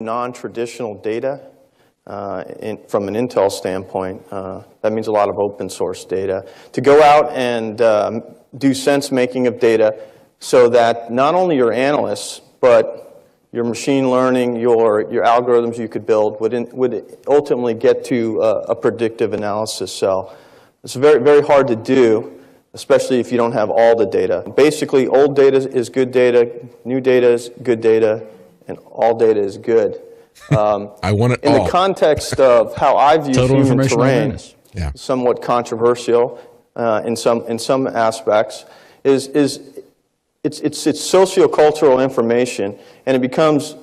Non-traditional data, from an Intel standpoint, that means a lot of open source data, to go out and do sense making of data so that not only your analysts, but your machine learning, your algorithms you could build would ultimately get to a predictive analysis cell. It's very, very hard to do, especially if you don't have all the data. Basically, old data is good data, new data is good data, and all data is good. I want it in all. The context of how I view human terrain, yeah. Somewhat controversial in some aspects, is it's sociocultural information, and it becomes,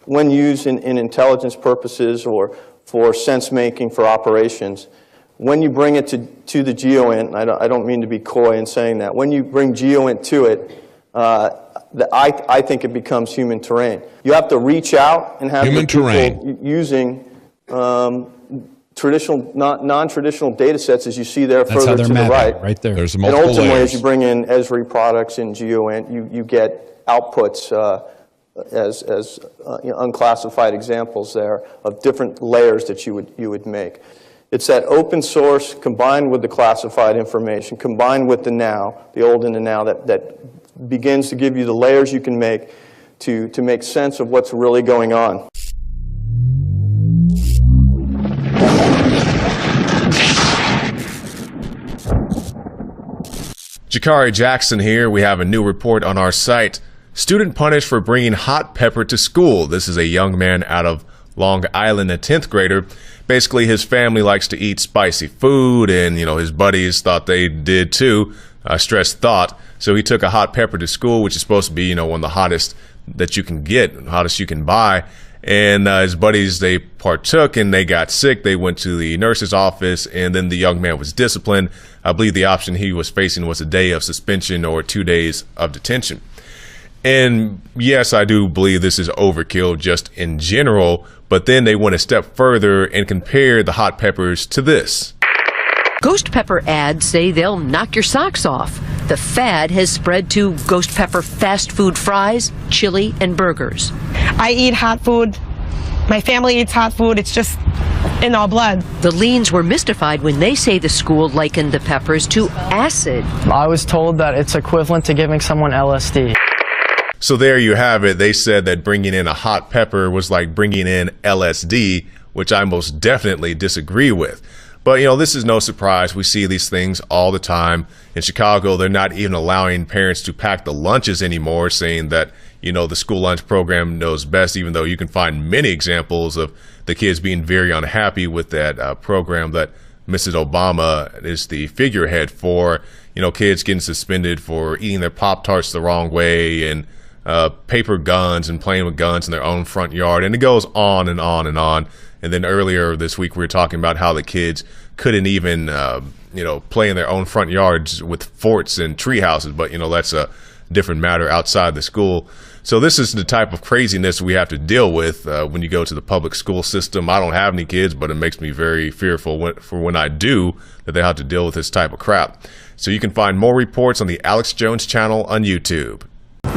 when used in intelligence purposes or for sense making for operations, when you bring it to the GeoInt, I don't mean to be coy in saying that, when you bring GeoInt to it, I think it becomes human terrain. You have to reach out and have human people using traditional, non-traditional data sets, as you see there. That's further to the right there. There's and multiple ultimately, layers. as you bring in Esri products in GeoInt, you get outputs as unclassified examples there of different layers that you would make. It's that open source combined with the classified information, combined with the now, the old and the now, that begins to give you the layers you can make to make sense of what's really going on. Jakari Jackson here. We have a new report on our site. Student punished for bringing hot pepper to school. This is a young man out of Long Island, a 10th grader. Basically, his family likes to eat spicy food, and his buddies thought they did too. Stress thought. So he took a hot pepper to school, which is supposed to be, one of the hottest that you can get, hottest you can buy. And his buddies, they partook and they got sick. They went to the nurse's office, and then the young man was disciplined. I believe the option he was facing was a day of suspension or 2 days of detention. And yes, I do believe this is overkill just in general, but then they went a step further and compared the hot peppers to this. Ghost pepper ads say they'll knock your socks off. The fad has spread to ghost pepper fast food fries, chili, and burgers. I eat hot food. My family eats hot food. It's just in our blood. The Leans were mystified when they say the school likened the peppers to acid. I was told that it's equivalent to giving someone LSD. So there you have it. They said that bringing in a hot pepper was like bringing in LSD, which I most definitely disagree with. But, this is no surprise. We see these things all the time. In Chicago, they're not even allowing parents to pack the lunches anymore, saying that, the school lunch program knows best, even though you can find many examples of the kids being very unhappy with that program that Mrs. Obama is the figurehead for. Kids getting suspended for eating their Pop-Tarts the wrong way, and paper guns and playing with guns in their own front yard. And it goes on and on and on. And then earlier this week, we were talking about how the kids couldn't even, play in their own front yards with forts and tree houses. But, that's a different matter outside the school. So this is the type of craziness we have to deal with when you go to the public school system. I don't have any kids, but it makes me very fearful for when I do, that they have to deal with this type of crap. So you can find more reports on the Alex Jones channel on YouTube.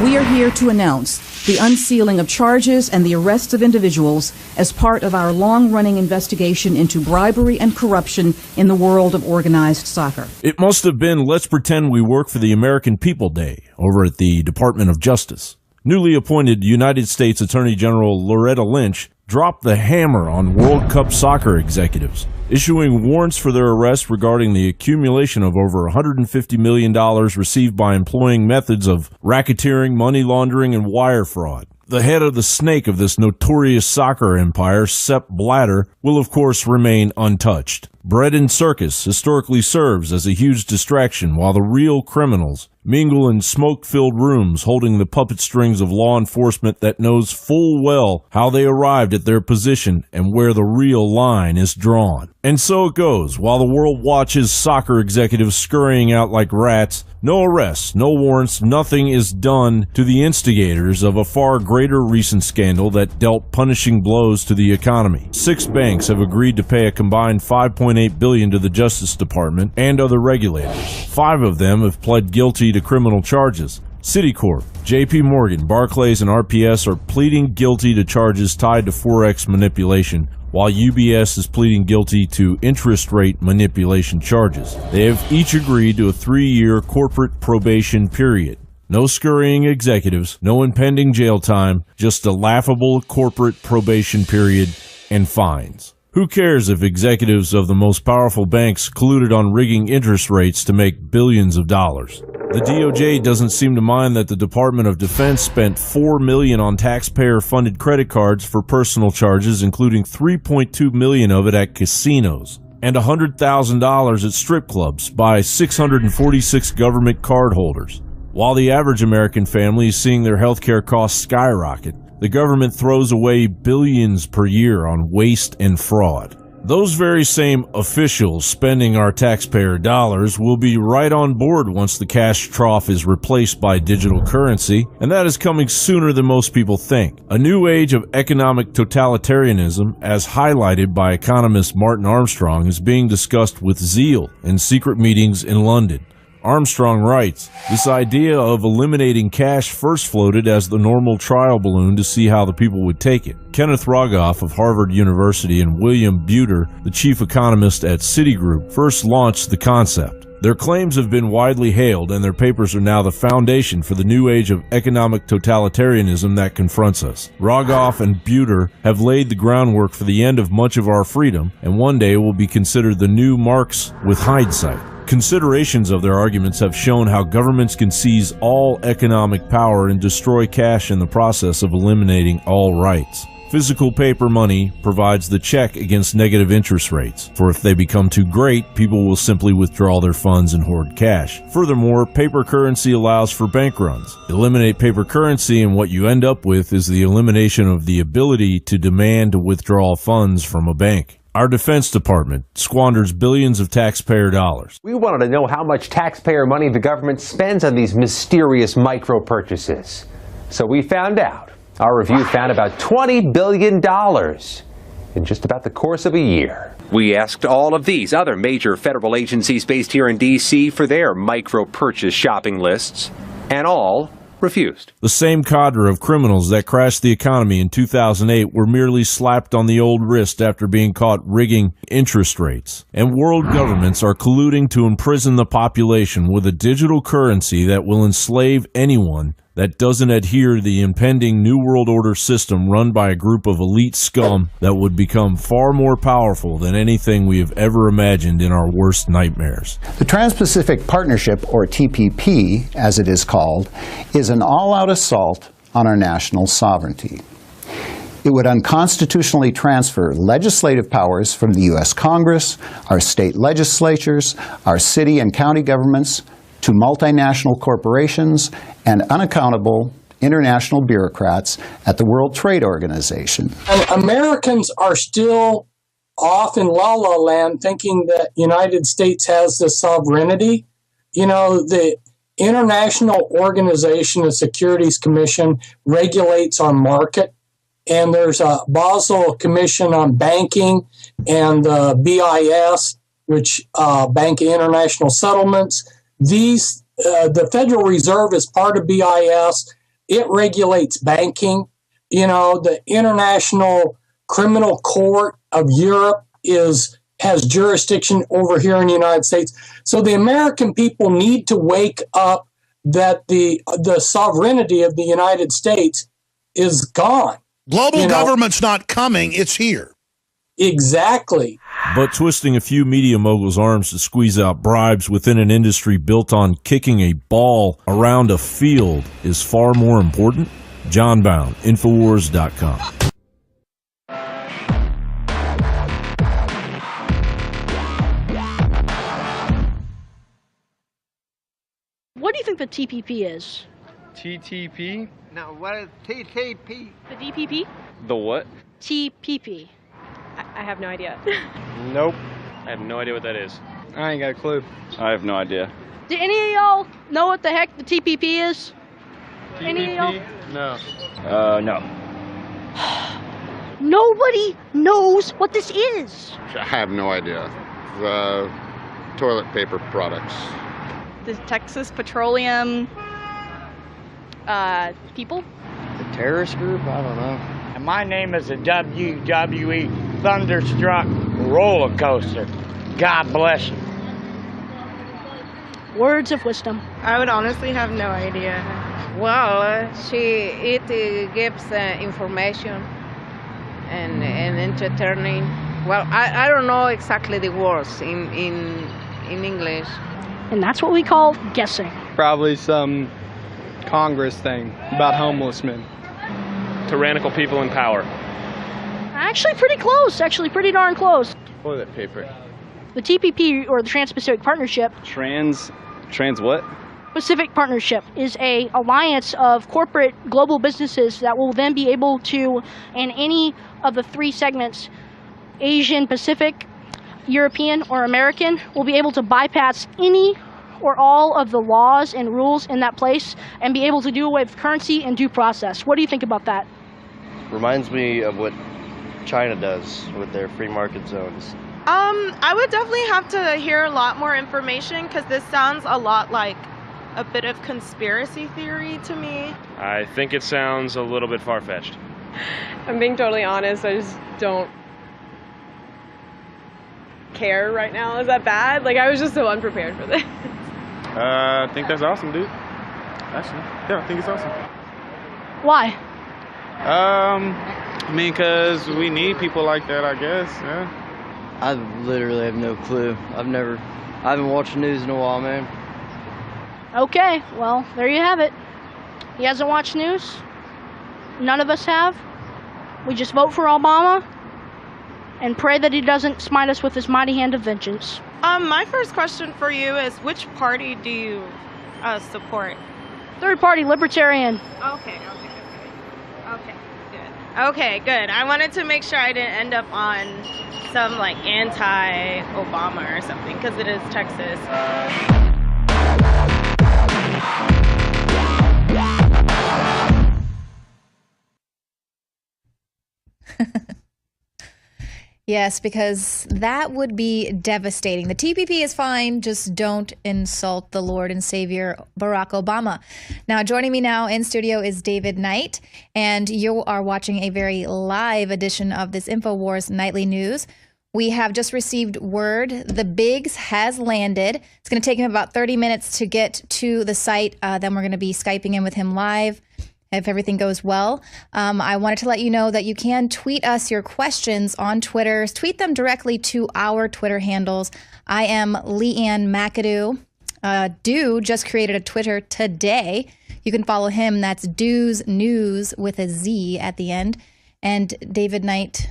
We are here to announce the unsealing of charges and the arrest of individuals as part of our long-running investigation into bribery and corruption in the world of organized soccer. It must have been Let's Pretend We Work for the American People Day over at the Department of Justice. Newly appointed United States Attorney General Loretta Lynch dropped the hammer on World Cup soccer executives, issuing warrants for their arrest regarding the accumulation of over $150 million received by employing methods of racketeering, money laundering, and wire fraud. The head of the snake of this notorious soccer empire, Sepp Blatter, will of course remain untouched. Bread and circus historically serves as a huge distraction while the real criminals mingle in smoke-filled rooms holding the puppet strings of law enforcement that knows full well how they arrived at their position and where the real line is drawn. And so it goes, while the world watches soccer executives scurrying out like rats, no arrests, no warrants, nothing is done to the instigators of a far greater recent scandal that dealt punishing blows to the economy. 6 banks have agreed to pay a combined $5.8 billion to the Justice Department and other regulators. 5 of them have pled guilty to criminal charges. Citicorp, JP Morgan, Barclays, and RPS are pleading guilty to charges tied to Forex manipulation, while UBS is pleading guilty to interest rate manipulation charges. They have each agreed to a 3-year corporate probation period. No scurrying executives, no impending jail time, just a laughable corporate probation period and fines. Who cares if executives of the most powerful banks colluded on rigging interest rates to make billions of dollars? The DOJ doesn't seem to mind that the Department of Defense spent $4 million on taxpayer-funded credit cards for personal charges, including $3.2 million of it at casinos, and $100,000 at strip clubs by 646 government cardholders. While the average American family is seeing their healthcare costs skyrocket, the government throws away billions per year on waste and fraud. Those very same officials spending our taxpayer dollars will be right on board once the cash trough is replaced by digital currency, and that is coming sooner than most people think. A new age of economic totalitarianism, as highlighted by economist Martin Armstrong, is being discussed with zeal in secret meetings in London. Armstrong writes, "This idea of eliminating cash first floated as the normal trial balloon to see how the people would take it. Kenneth Rogoff of Harvard University and William Buter, the chief economist at Citigroup, first launched the concept. Their claims have been widely hailed, and their papers are now the foundation for the new age of economic totalitarianism that confronts us. Rogoff and Buter have laid the groundwork for the end of much of our freedom, and one day will be considered the new Marx with hindsight. Considerations of their arguments have shown how governments can seize all economic power and destroy cash in the process of eliminating all rights. Physical paper money provides the check against negative interest rates, for if they become too great, people will simply withdraw their funds and hoard cash. Furthermore, paper currency allows for bank runs. Eliminate paper currency and what you end up with is the elimination of the ability to demand to withdraw funds from a bank. Our Defense Department squanders billions of taxpayer dollars. We wanted to know how much taxpayer money the government spends on these mysterious micro purchases. So we found out. Our review found about $20 billion in just about the course of a year. We asked all of these other major federal agencies based here in D.C. for their micro purchase shopping lists, and all refused. The same cadre of criminals that crashed the economy in 2008 were merely slapped on the old wrist after being caught rigging interest rates. And world governments are colluding to imprison the population with a digital currency that will enslave anyone that doesn't adhere to the impending New World Order system run by a group of elite scum that would become far more powerful than anything we have ever imagined in our worst nightmares. The Trans-Pacific Partnership, or TPP, as it is called, is an all-out assault on our national sovereignty. It would unconstitutionally transfer legislative powers from the U.S. Congress, our state legislatures, our city and county governments, to multinational corporations and unaccountable international bureaucrats at the World Trade Organization. And Americans are still off in la la land thinking that United States has the sovereignty. You know, the International Organization of Securities Commission regulates our market, and there's a Basel Commission on banking and the BIS, which Bank of International Settlements. These, the Federal Reserve is part of BIS. It regulates banking. You know, the International Criminal Court of Europe has jurisdiction over here in the United States. So the American people need to wake up that the sovereignty of the United States is gone. Global government's not coming, it's here. Exactly. But twisting a few media moguls' arms to squeeze out bribes within an industry built on kicking a ball around a field is far more important. John Bound, INFOWARS.com. What do you think the TPP is? TTP? No, what is TTP? The DPP? The what? TPP. I have no idea. Nope. I have no idea what that is. I ain't got a clue. I have no idea. Do any of y'all know what the heck the TPP is? TPP? Any of y'all? No. No. Nobody knows what this is. I have no idea. The toilet paper products. The Texas Petroleum people. The terrorist group? I don't know. And my name is a WWE Thunderstruck Roller Coaster. God bless you. Words of wisdom. I would honestly have no idea. Well, it gives information and entertaining. Well, I don't know exactly the words in English. And that's what we call guessing. Probably some Congress thing about homeless men. Tyrannical people in power. Actually pretty close, pretty darn close. Toilet paper. The TPP, or the Trans-Pacific Partnership. Trans what? Pacific Partnership is a alliance of corporate global businesses that will then be able to, in any of the three segments, Asian, Pacific, European, or American, will be able to bypass any or all of the laws and rules in that place and be able to do away with currency and due process. What do you think about that? Reminds me of what China does with their free market zones. I would definitely have to hear a lot more information because this sounds a lot like a bit of conspiracy theory to me. I think it sounds a little bit far-fetched. I'm being totally honest, I just don't care right now. Is that bad? Like, I was just so unprepared for this. I think that's awesome, dude. Actually, yeah, I think it's awesome. Why? I mean, because we need people like that, I guess, yeah. I literally have no clue. I haven't watched the news in a while, man. Okay, well, there you have it. He hasn't watched news. None of us have. We just vote for Obama and pray that he doesn't smite us with his mighty hand of vengeance. My first question for you is, which party do you support? Third party, Libertarian. Okay, good. Okay, good. I wanted to make sure I didn't end up on some like anti-Obama or something, because it is Texas. Yes, because that would be devastating. The TPP is fine, just don't insult the Lord and Savior Barack Obama. Now, joining me now in studio is David Knight, and you are watching a very live edition of this InfoWars Nightly News. We have just received word the Biggs has landed. It's going to take him about 30 minutes to get to the site. Then we're going to be Skyping in with him live if everything goes well. I wanted to let you know that you can tweet us your questions on Twitter. Tweet them directly to our Twitter handles. I am Leanne McAdoo. Dew just created a Twitter today. You can follow him. That's Dew's News with a Z at the end. And David Knight.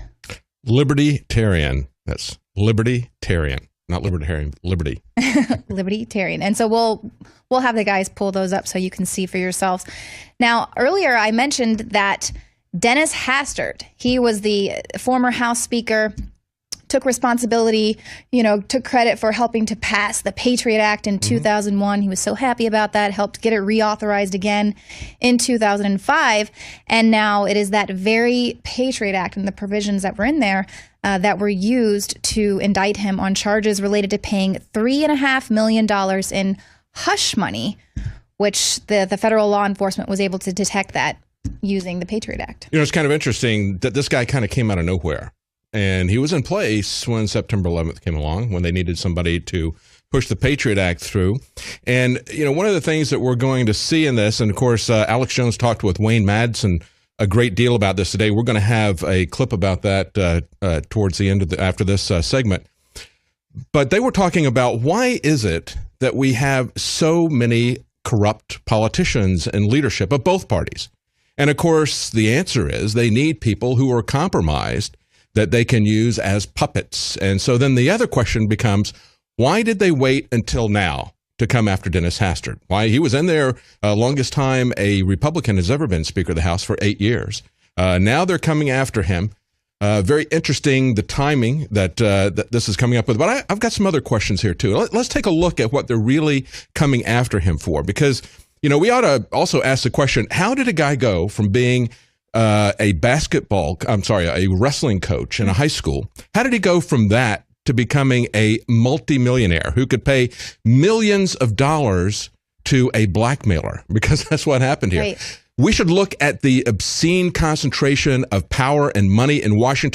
Libertarian. That's Libertarian. Not Libertarian, Liberty. Libertarian. And so we'll have the guys pull those up so you can see for yourselves. Now, earlier I mentioned that Dennis Hastert, he was the former House Speaker, took responsibility, took credit for helping to pass the Patriot Act in 2001. He was so happy about that, helped get it reauthorized again in 2005. And now it is that very Patriot Act and the provisions that were in there that were used to indict him on charges related to paying $3.5 million in hush money, which the federal law enforcement was able to detect that using the Patriot Act. It's kind of interesting that this guy kind of came out of nowhere. And he was in place when September 11th came along, when they needed somebody to push the Patriot Act through. And, one of the things that we're going to see in this, and of course, Alex Jones talked with Wayne Madsen a great deal about this today. We're going to have a clip about that towards the end of after this segment. But they were talking about, why is it that we have so many corrupt politicians in leadership of both parties? And of course, the answer is they need people who are compromised that they can use as puppets. And so then the other question becomes, why did they wait until now to come after Dennis Hastert? Why? He was in there longest time a Republican has ever been Speaker of the House, for 8 years. Now they're coming after him. Very interesting, the timing that this is coming up with. But I've got some other questions here, too. Let's take a look at what they're really coming after him for. Because, we ought to also ask the question, how did a guy go from being a wrestling coach in a high school? How did he go from that to becoming a multimillionaire who could pay millions of dollars to a blackmailer, because that's what happened here. Right. We should look at the obscene concentration of power and money in Washington.